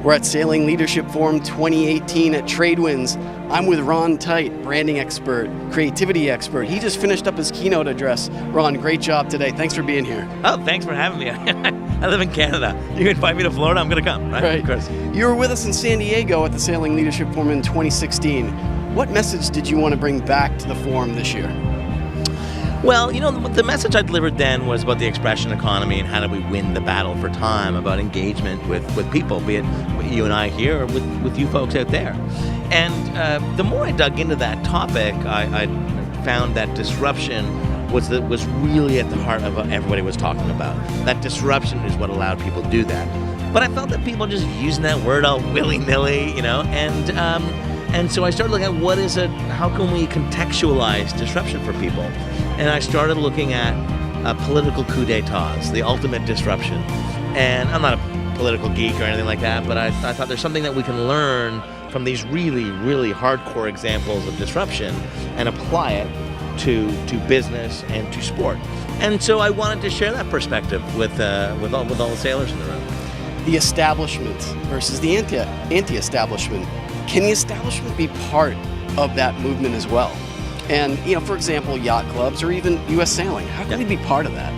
We're at Sailing Leadership Foum 2018 at Tradewinds. I'm with Ron Tite, branding expert, creativity expert. He just finished up his keynote address. Ron, great job today. Thanks for being here. Oh, thanks for having me. I live in Canada. You invite me to Florida, I'm going to come, right? Right. Of course. You were with us in San Diego at the Sailing Leadership Foum in 2016. What message did you want to bring back to the forum this year? Well, the message I delivered then was about the expression economy and how do we win the battle for time, about engagement with people, be it you and I here or with you folks out there. And the more I dug into that topic, I found that disruption was really at the heart of what everybody was talking about. That disruption is what allowed people to do that. But I felt that people just using that word all willy-nilly, and so I started looking at how can we contextualize disruption for people? And I started looking at political coup d'etats, the ultimate disruption. And I'm not a political geek or anything like that, but I thought there's something that we can learn from these really, really hardcore examples of disruption and apply it to business and to sport. And so I wanted to share that perspective with all the sailors in the room. The establishment versus the anti-establishment. Can the establishment be part of that movement as well? And, for example, yacht clubs or even U.S. sailing, how can they be part of that?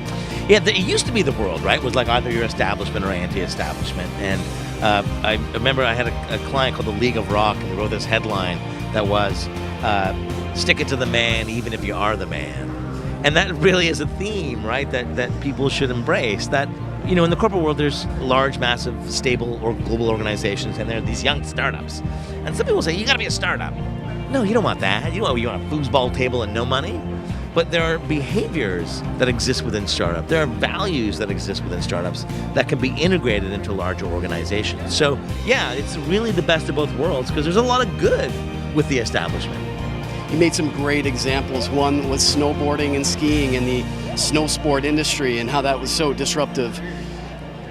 Yeah, it used to be the world, right? It was like either your establishment or anti-establishment. And I remember I had a client called the League of Rock, and they wrote this headline that was, stick it to the man even if you are the man. And that really is a theme, right, that people should embrace. That, in the corporate world, there's large, massive, stable or global organizations, and there are these young startups. And some people say, you got to be a startup. No, you don't want that. You want a foosball table and no money. But there are behaviors that exist within startups. There are values that exist within startups that can be integrated into larger organizations. So, yeah, it's really the best of both worlds because there's a lot of good with the establishment. You made some great examples. One was snowboarding and skiing in the snow sport industry and how that was so disruptive.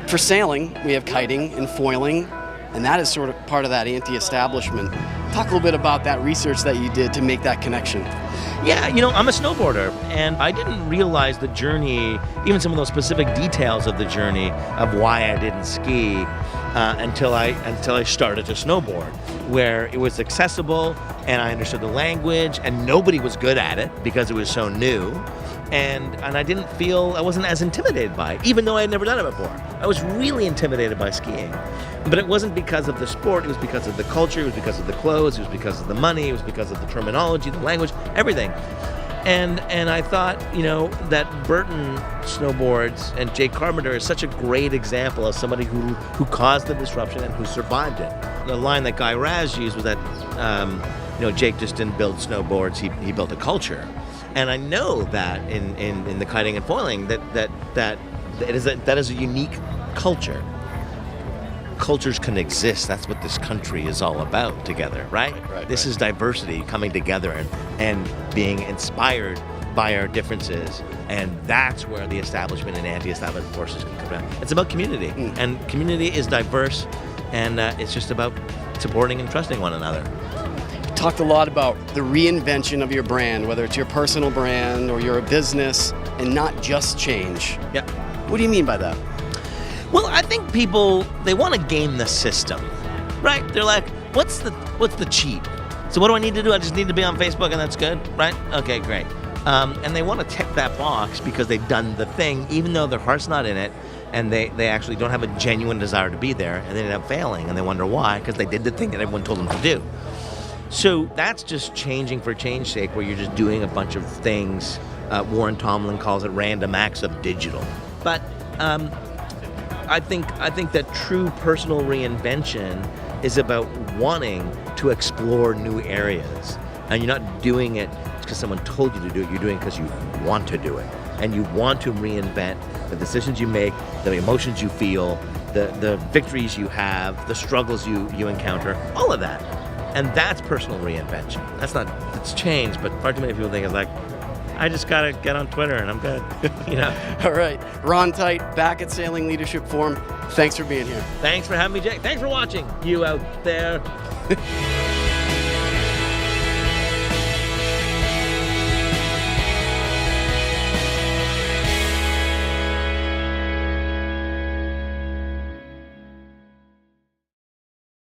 For sailing, we have kiting and foiling, and that is sort of part of that anti-establishment. Talk a little bit about that research that you did to make that connection. Yeah, I'm a snowboarder, and I didn't realize the journey, even some of those specific details of the journey of why I didn't ski until I started to snowboard, where it was accessible and I understood the language and nobody was good at it because it was so new. And I wasn't as intimidated by it, even though I had never done it before. I was really intimidated by skiing. But it wasn't because of the sport, it was because of the culture, it was because of the clothes, it was because of the money, it was because of the terminology, the language, everything. And I thought, that Burton snowboards and Jake Carpenter is such a great example of somebody who caused the disruption and who survived it. The line that Guy Raz used was that, Jake just didn't build snowboards, he built a culture. And I know that in the kiting and foiling that is a unique culture. Cultures can exist. That's what this country is all about together, right? This is diversity coming together and being inspired by our differences. And that's where the establishment and anti-establishment forces can come down. It's about community. And community is diverse, and it's just about supporting and trusting one another. Talked a lot about the reinvention of your brand, whether it's your personal brand or you're a business, and not just change. Yeah. What do you mean by that? Well, I think people, they want to game the system, right? They're like, what's the cheat? So what do I need to do? I just need to be on Facebook and that's good, right? Okay, great. And they want to tick that box because they've done the thing, even though their heart's not in it, and they actually don't have a genuine desire to be there, and they end up failing, and they wonder why, because they did the thing that everyone told them to do. So that's just changing for change's sake, where you're just doing a bunch of things. Warren Tomlin calls it random acts of digital. But I think that true personal reinvention is about wanting to explore new areas. And you're not doing it because someone told you to do it. You're doing it because you want to do it. And you want to reinvent the decisions you make, the emotions you feel, the victories you have, the struggles you encounter, all of that. And that's personal reinvention. It's change, but far too many people think it's like, I just got to get on Twitter and I'm good. All right. Ron Tite, back at Sailing Leadership Foum. Thanks for being here. Thanks for having me, Jake. Thanks for watching, you out there.